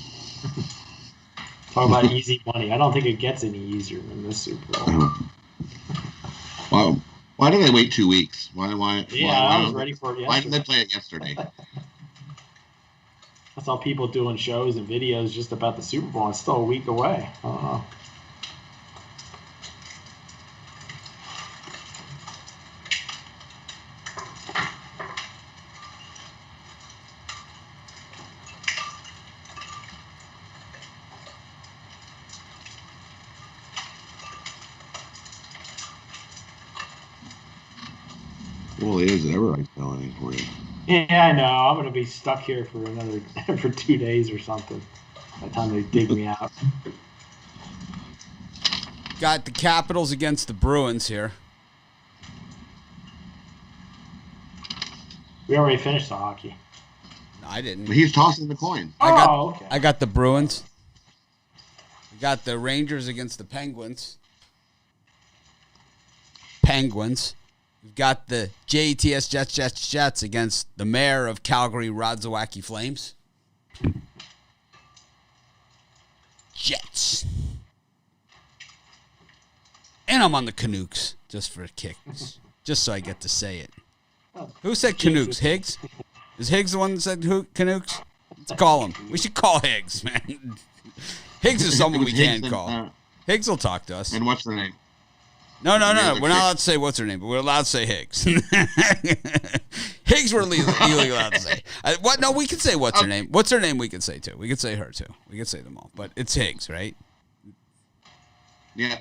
Talk about easy money. I don't think it gets any easier than this Super Bowl. Why did they wait 2 weeks? Why? I was ready for it yesterday. Why didn't they play it yesterday? I saw people doing shows and videos just about the Super Bowl. It's still a week away. I don't know. Well, it is. Everybody's telling for you. Yeah, I know. I'm gonna be stuck here for for 2 days or something. By the time they dig me out. Got the Capitals against the Bruins here. We already finished the hockey. No, I didn't. But he's tossing the coin. I got the Bruins got the Rangers against the Penguins. We've got the JETS Jets against the mayor of Calgary, Rodzawacki Flames. Jets. And I'm on the Canucks just for kicks. Just so I get to say it. Who said Canucks? Higgs? Is Higgs the one that said Canucks? Let's call him. We should call Higgs, man. Higgs is someone we can call. Higgs will talk to us. And what's their name? No. We're not allowed to say what's her name, but we're allowed to say Higgs. Higgs we're legally allowed to say. What? No, we can say what's her name. What's her name we can say, too. We can say her, too. We can say them all. But it's Higgs, right? Yeah.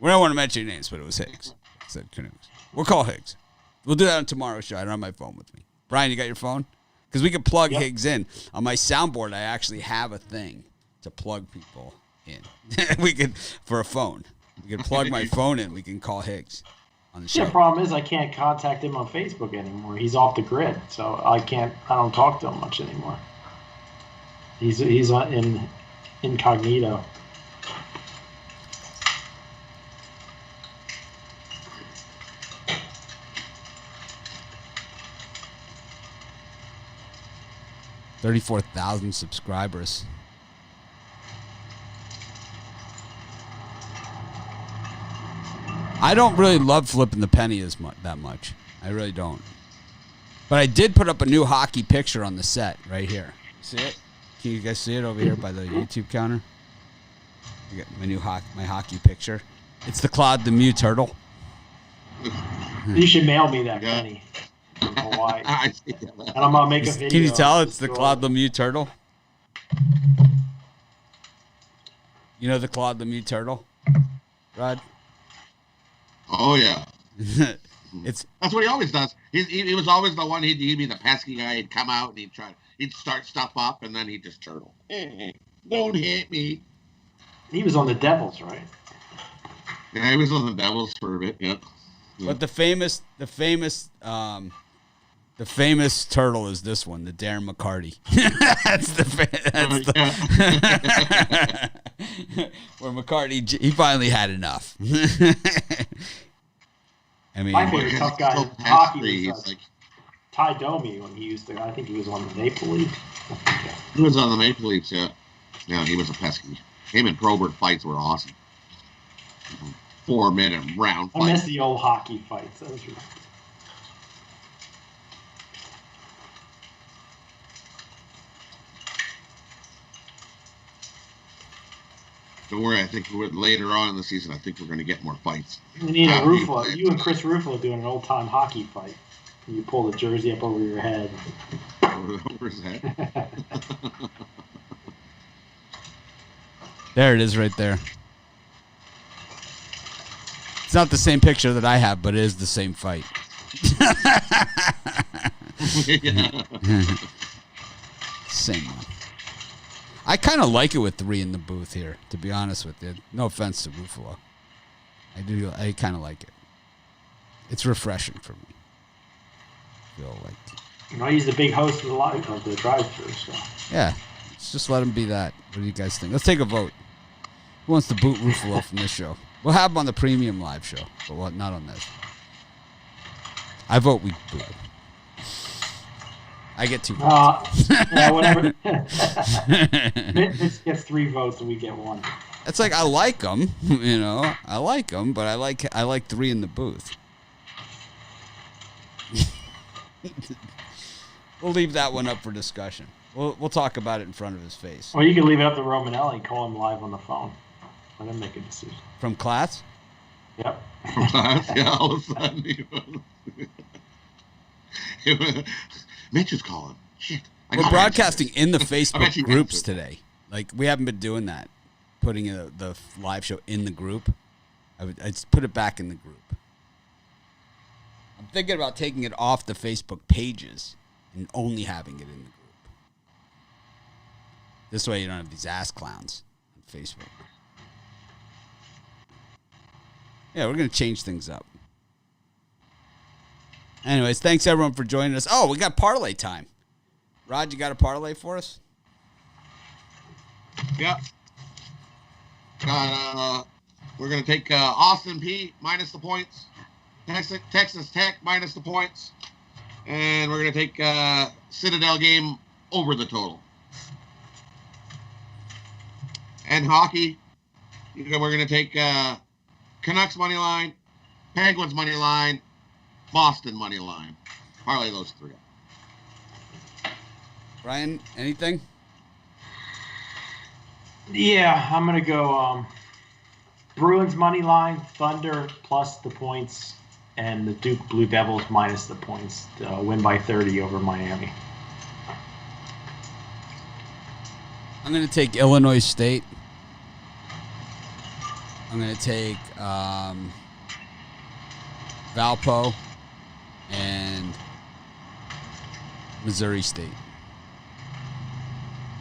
We don't want to mention names, but it was Higgs. I said Canucks. We'll call Higgs. We'll do that on tomorrow's show. I don't have my phone with me. Brian, you got your phone? Because we can plug Higgs in. On my soundboard, I actually have a thing to plug people in. We could, for a phone. We can plug my phone in. We can call Higgs on the show. The problem is I can't contact him on Facebook anymore. He's off the grid, so I don't talk to him much anymore. He's in incognito. $34,000 subscribers. I don't really love flipping the penny that much. I really don't. But I did put up a new hockey picture on the set right here. See it? Can you guys see it over here by the YouTube counter? I got my hockey picture. It's the Claude Lemieux turtle. You should mail me that penny from Hawaii. And I'm gonna make a video. Can you tell it's the Claude Lemieux turtle? You know the Claude Lemieux turtle, Rod? Oh yeah. That's what he always does. He was always the one. He'd be the pesky guy. He'd come out and he'd start stuff up, and then he'd just turtle. Don't hit me. He was on the Devils, right? Yeah, he was on the Devils for a bit. Yeah. But the famous turtle is this one, the Darren McCarty. Where McCarty, he finally had enough. I mean, my favorite tough guy in hockey was Ty Domi when he used to. I think he was on the Maple Leafs. He was on the Maple Leafs, yeah. Yeah, he was a pesky. Him and Probert fights were awesome. 4-minute round fight. I miss the old hockey fights. That was really... Don't worry, I think later on in the season, I think we're going to get more fights. We need a Ruffalo. You and Chris Ruffalo doing an old-time hockey fight. You pull the jersey up over your head. Over his head. There it is right there. It's not the same picture that I have, but it is the same fight. Same one. I kind of like it with 3 in the booth here, to be honest with you. No offense to Ruffalo. I kind of like it. It's refreshing for me. Feel like he's the big host of the drive-thru, so. Yeah, let's just let him be that. What do you guys think? Let's take a vote. Who wants to boot Ruffalo from this show? We'll have him on the premium live show, but not on this. I vote we boot him. I get 2 votes. Yeah, whatever. Mitch gets 3 votes and we get 1. It's like I like them, I like them, but I like 3 in the booth. We'll leave that one up for discussion. We'll talk about it in front of his face. Or you can leave it up to Romanelli. Call him live on the phone. Let him make a decision. From class? Yep. From class? Yeah, all of a sudden. Mitch is calling. Shit. We're broadcasting in the Facebook groups today. Like, we haven't been doing that. Putting the live show in the group. I'd put it back in the group. I'm thinking about taking it off the Facebook pages and only having it in the group. This way you don't have these ass clowns on Facebook. Yeah, we're going to change things up. Anyways, thanks everyone for joining us. Oh, we got parlay time. Rod, you got a parlay for us? Yeah. We're going to take Austin P minus the points. Texas Tech minus the points. And we're going to take Citadel game over the total. And hockey, we're going to take Canucks money line, Penguins money line, Boston money line. Parlay those three. Brian, anything? Yeah, I'm going to go Bruins money line, Thunder plus the points, and the Duke Blue Devils minus the points to win by 30 over Miami. I'm going to take Illinois State. I'm going to take Valpo and Missouri State.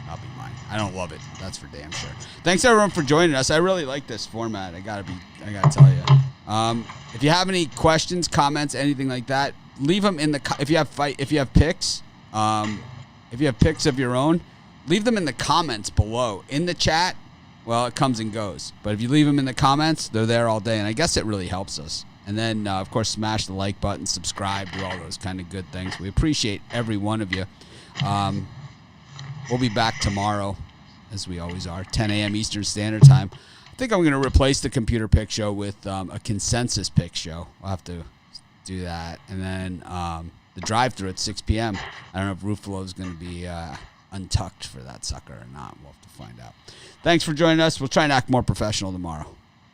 That'll be mine. I don't love it. That's for damn sure. Thanks everyone for joining us. I really like this format. I gotta tell you. If you have any questions, comments, anything like that, leave them in the. If you have picks, if you have picks of your own, leave them in the comments below. In the chat, well, it comes and goes. But if you leave them in the comments, they're there all day, and I guess it really helps us. And then, of course, smash the like button, subscribe, do all those kind of good things. We appreciate every one of you. We'll be back tomorrow, as we always are, 10 a.m. Eastern Standard Time. I think I'm going to replace the computer pick show with a consensus pick show. We'll have to do that. And then the drive-thru at 6 p.m. I don't know if Ruffalo is going to be untucked for that sucker or not. We'll have to find out. Thanks for joining us. We'll try and act more professional tomorrow.